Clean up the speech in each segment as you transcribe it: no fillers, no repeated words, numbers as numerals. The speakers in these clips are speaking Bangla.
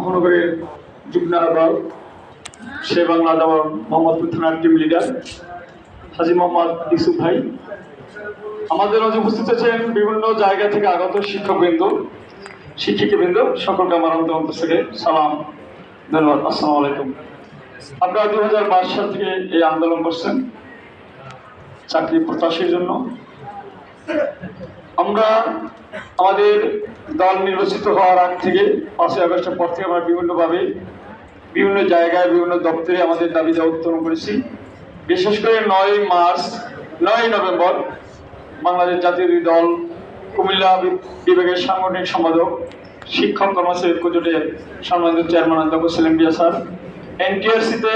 মহানগরের যুগ্ম আহ্বায়ক সে বাংলা দাওয়ার মোহাম্মদপুর থানার টিম লিডার হাজী মোহাম্মদ ইউসুফ ভাই, আমাদের মাঝে উপস্থিত আছেন বিভিন্ন জায়গা থেকে আগত শিক্ষকবৃন্দ, শিক্ষিকাবৃন্দ, সকলকে আমার অন্তর থেকে সালাম, ধন্যবাদ, আসসালামু আলাইকুম। আপনারা 2022 সাল থেকে এই আন্দোলন করছেন চাকরি প্রত্যাশীর জন্য। আমরা আমাদের দল নির্বাচিত হওয়ার আগ থেকে 5ই আগস্টের পর থেকে আমরা বিভিন্নভাবে বিভিন্ন জায়গায় বিভিন্ন দপ্তরে আমাদের দাবি দেওয়া উত্তোলন করেছি। বিশেষ করে 9 নভেম্বর বাংলাদেশ জাতীয় দল কুমিল্লা বিভাগের সাংগঠনিক সম্পাদক শিক্ষক কর্মচারী ঐক্য জোটের সম্মানিত চেয়ারম্যান অধ্যাপক সেলিম মিয়া স্যার এনটিআরসিতে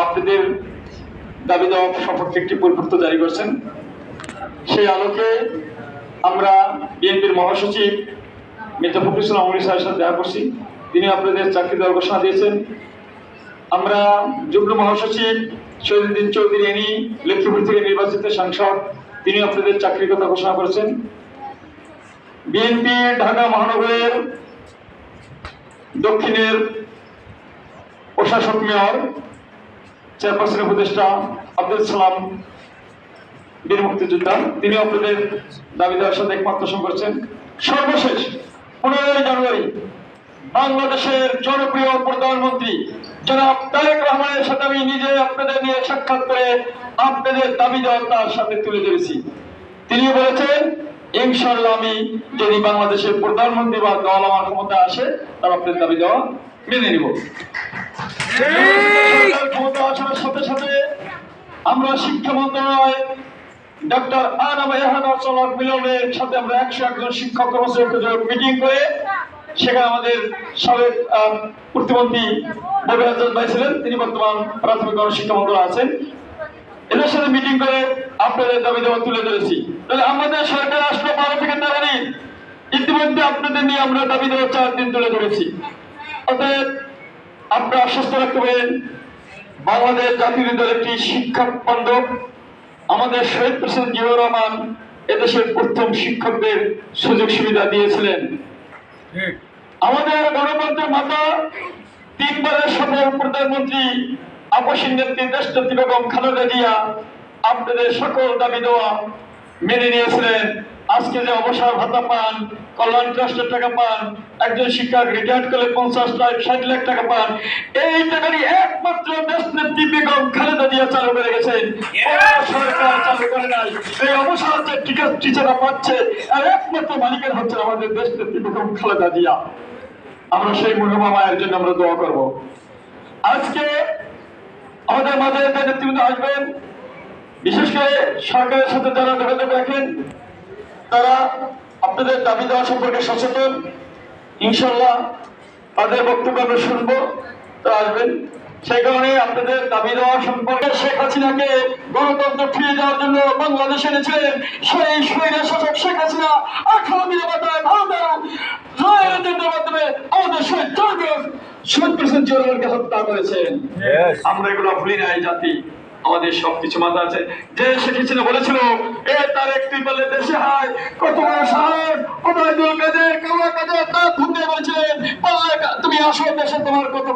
আপনাদের দাবি দেওয়া সপক্ষে একটি পরিপত্র জারি করেছেন। সেই আলোকে আমরা বিএনপির মহাসচিব মির্জা ফখরুল ইসলাম আলমগীর স্যারের সাথে দেখা করছি, তিনি আপনাদের চাকরি দেওয়ার ঘোষণা দিয়েছেন। আমরা যুগ্ম মহাসচিব শহীদুদ্দিন চৌধুরী এনি লক্ষ্মীপুর থেকে নির্বাচিত সাংসদ, তিনি আপনাদের চাকরির কথা ঘোষণা করেছেন। বিএনপি ঢাকা মহানগরের দক্ষিণের প্রশাসক মেয়র চেয়ারপারসন উপদেষ্টা আব্দুল সালাম বীর মুক্তিযোদ্ধা, তিনি আপনাদের দাবি দেওয়ার সাথে একমত পোষণ করেছেন। সর্বশেষ 15 জানুয়ারি বাংলাদেশের জনপ্রিয় প্রধানমন্ত্রী জনাব তারেক রহমানের সাথে আমি নিজে আপনাদের নিয়ে সাক্ষাৎ করে আপনাদের দাবি দেওয়া তার সাথে তুলে ধরেছি। তিনি বলেছেন ইনশাআল্লাহ আমি যদি বাংলাদেশের প্রধানমন্ত্রী বা দল আমার ক্ষমতায় আসে তার আপনাদের দাবি দেওয়া মেনে নিব। ক্ষমতা আসার সাথে সাথে আমরা শিক্ষা মন্ত্রণালয় ডক্টর আনাম চলক মিলনের সাথে আমরা 101 জন শিক্ষক কর্মচারী মিটিং করে সেখানে আমাদের সাবেক প্রতিমন্ত্রী ববির আজাদ ভাই ছিলেন, তিনি বর্তমান প্রাথমিক গণশিক্ষা মন্ত্রণালয়ে আছেন, এদের সাথে মিটিং করে আপনাদের দাবি দেওয়া তুলে ধরেছি। তাহলে আমাদের সরকার আসলে 12 থেকে 13 দিন, ইতিমধ্যে আপনাদের নিয়ে আমরা দাবি দেওয়া 4 দিন তুলে ধরেছি। অতএব আপনারা আশ্বস্ত রাখতে পারেন বাংলাদেশ জাতীয় দল একটি শিক্ষা বান্ধব। আমাদের শহীদ প্রেসিডেন্ট জিয়াউর রহমান এদেশের প্রথম শিক্ষকদের সুযোগ সুবিধা দিয়েছিলেন। আমাদের গণতন্ত্রের মাতা 3 বারের সফল প্রধানমন্ত্রী আপসীন নেত্রী দেশনেত্রী বেগম খালেদা জিয়া আপনাদের সকল দাবি দেওয়া মেনে নিয়েছিলেন। আজকে যে অবসর ভাতা পান, কল্যাণ ট্রাস্টের টাকা পান, একজন শিক্ষক রিটায়ার্ড করলে 50-60 লাখ টাকা পান, এই টাকাটি একমাত্র দেশনেত্রী বেগম খালেদা জিয়া চালু করে গেছেন, সরকার চালু করে নাই। এই অবসর যে টিচাররা পাচ্ছে আর একমাত্র মালিকের হচ্ছে আমাদের দেশনেত্রী বেগম খালেদা জিয়া। আমরা সেই মহিমা মায়ের জন্য আমরা দোয়া করব। আজকে আমাদের মাঝে নেতৃবৃন্দ আসবেন, বিশেষ করে সরকারের সাথে যারা যোগাযোগ রাখেন তারা আপনাদের দাবি দেওয়া সম্পর্কে সচেতন। ইনশাল্লাহ তাদের বক্তব্য আমরা শুনবো, তারা আসবেন। সেই কারণে আপনাদের দাবি দেওয়া সম্পর্কে শেখ হাসিনাকে গণতন্ত্র ফিরে দেওয়ার জন্য বাংলাদেশে এনেছিলেন সেই স্বৈরা শাসক শেখ হাসিনা 18 দিনের মাথায় ভারতের রাজনীতির মাধ্যমে আমাদের শহীদ প্রেসিডেন্ট জিয়াউর রহমানকে হত্যা করেছেন। আমরা এগুলো ভুলি নাই জাতি, আমাদের সবকিছু মাথা আছে। যে শেখ হাসিনা বলেছিল এ তার একটি বলে দেশে হয়, কত বড় সাহস, ওবায়দুল কাদের, কাওয়া কাদের, তার ভুলে বলেছিলেন তুমি আসো দেশে তোমার কত